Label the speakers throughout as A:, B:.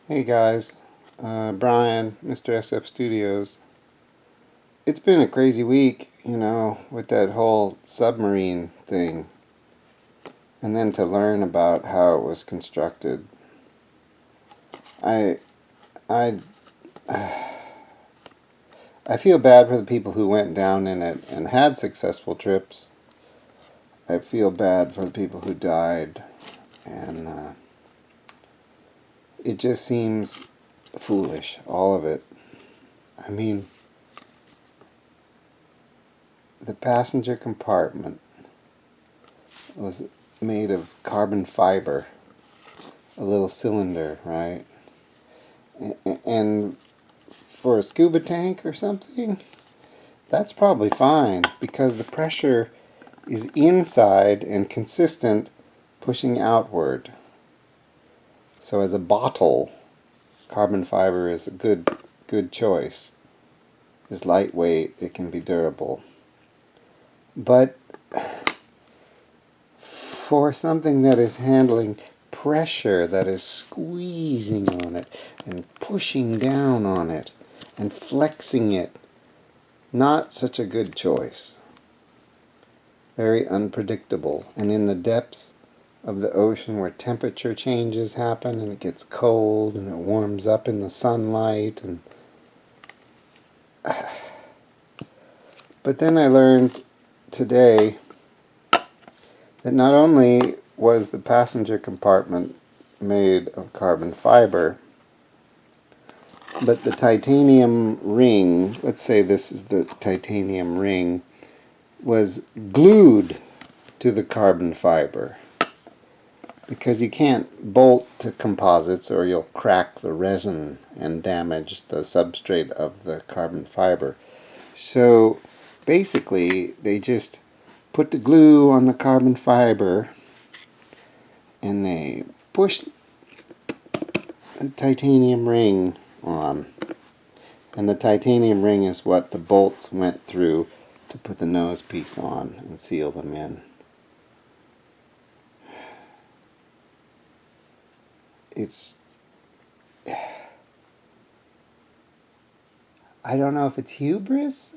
A: Hey guys, Brian, Mr. SF Studios. It's been a crazy week, with that whole submarine thing, and then to learn about how it was constructed. I, I, I feel bad for the people who went down in it and had successful trips. I feel bad for the people who died, and it just seems foolish, all of it. I mean, the passenger compartment was made of carbon fiber, a little cylinder, right? And for a scuba tank or something, that's probably fine because the pressure is inside and consistent, pushing outward. So as a bottle, carbon fiber is a good choice. It's lightweight, it can be durable. But for something that is handling pressure, that is squeezing on it and pushing down on it and flexing it, not such a good choice. Very unpredictable. And in the depths of the ocean where temperature changes happen and it gets cold and it warms up in the sunlight, and but then I learned today that not only was the passenger compartment made of carbon fiber, but the titanium ring, let's say this is the titanium ring, was glued to the carbon fiber. Because you can't bolt to composites or you'll crack the resin and damage the substrate of the carbon fiber. So basically they just put the glue on the carbon fiber and they push the titanium ring on. And the titanium ring is what the bolts went through to put the nose piece on and seal them in. I don't know if it's hubris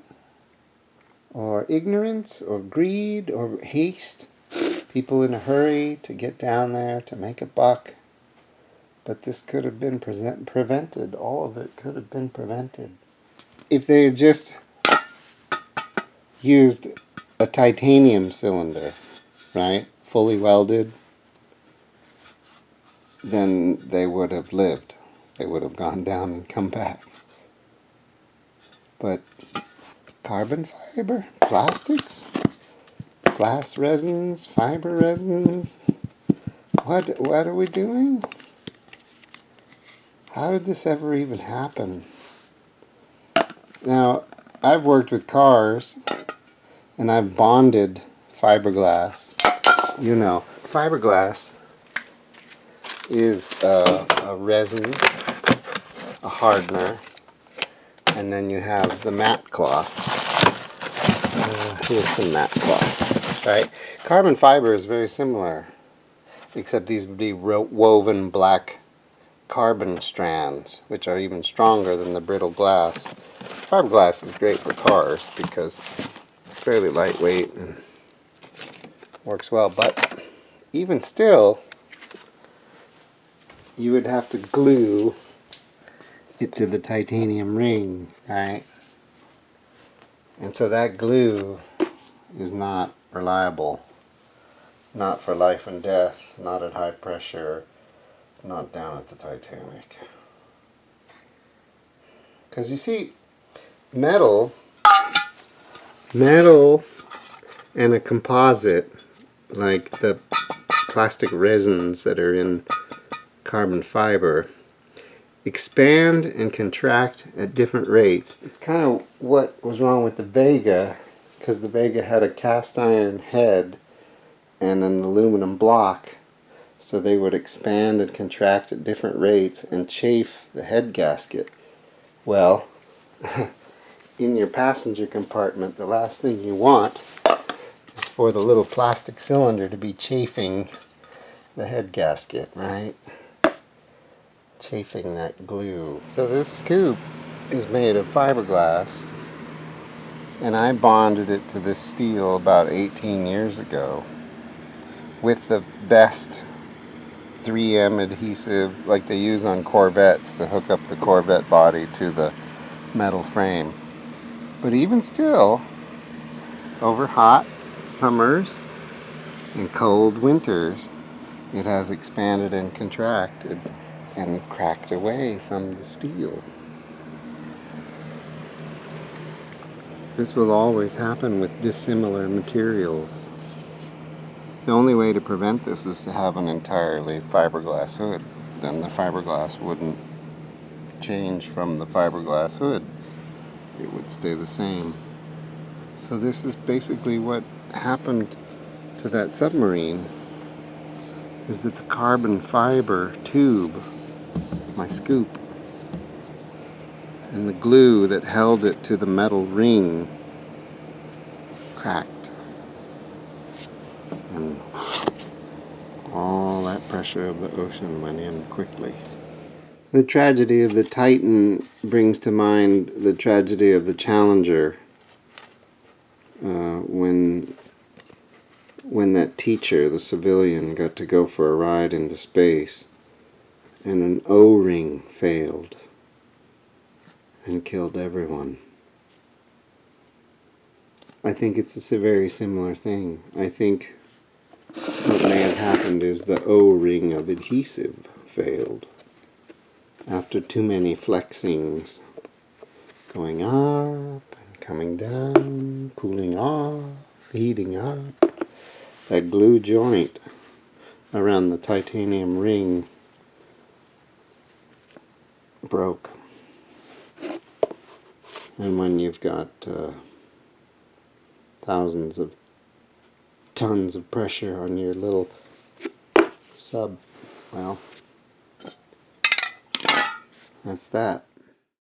A: or ignorance or greed or haste. People in a hurry to get down there to make a buck. But this could have been prevented. All of it could have been prevented. If they had just used a titanium cylinder, right, fully welded, then they would have lived. They would have gone down and come back. But carbon fiber, plastics, glass resins, fiber resins, what are we doing? How did this ever even happen? Now, I've worked with cars, and I've bonded fiberglass. Fiberglass is a resin, a hardener, and then you have the matte cloth. Here's some matte cloth, right? Carbon fiber is very similar, except these would be woven black carbon strands, which are even stronger than the brittle glass. Fiberglass is great for cars because it's fairly lightweight and works well, but even still, you would have to glue it to the titanium ring, right? And so that glue is not reliable. Not for life and death, not at high pressure, not down at the Titanic. Because you see, metal and a composite, like the plastic resins that are in carbon fiber, expand and contract at different rates. It's kind of what was wrong with the Vega, because the Vega had a cast iron head and an aluminum block, so they would expand and contract at different rates and chafe the head gasket. Well, in your passenger compartment, the last thing you want is for the little plastic cylinder to be chafing the head gasket, right? chafing that glue. So this scoop is made of fiberglass, and I bonded it to this steel about 18 years ago with the best 3M adhesive like they use on Corvettes to hook up the Corvette body to the metal frame. But even still, over hot summers and cold winters, it has expanded and contracted and cracked away from the steel. This will always happen with dissimilar materials. The only way to prevent this is to have an entirely fiberglass hood. Then the fiberglass wouldn't change from the fiberglass hood. It would stay the same. So this is basically what happened to that submarine, is that the carbon fiber tube, my scoop, and the glue that held it to the metal ring cracked. And all that pressure of the ocean went in quickly. The tragedy of the Titan brings to mind the tragedy of the Challenger when that teacher, the civilian, got to go for a ride into space and an O-ring failed and killed everyone. I think it's a very similar thing. I think what may have happened is the O-ring of adhesive failed after too many flexings, going up and coming down, cooling off, heating up. That glue joint around the titanium ring broke. And when you've got thousands of tons of pressure on your little sub, well, that's that.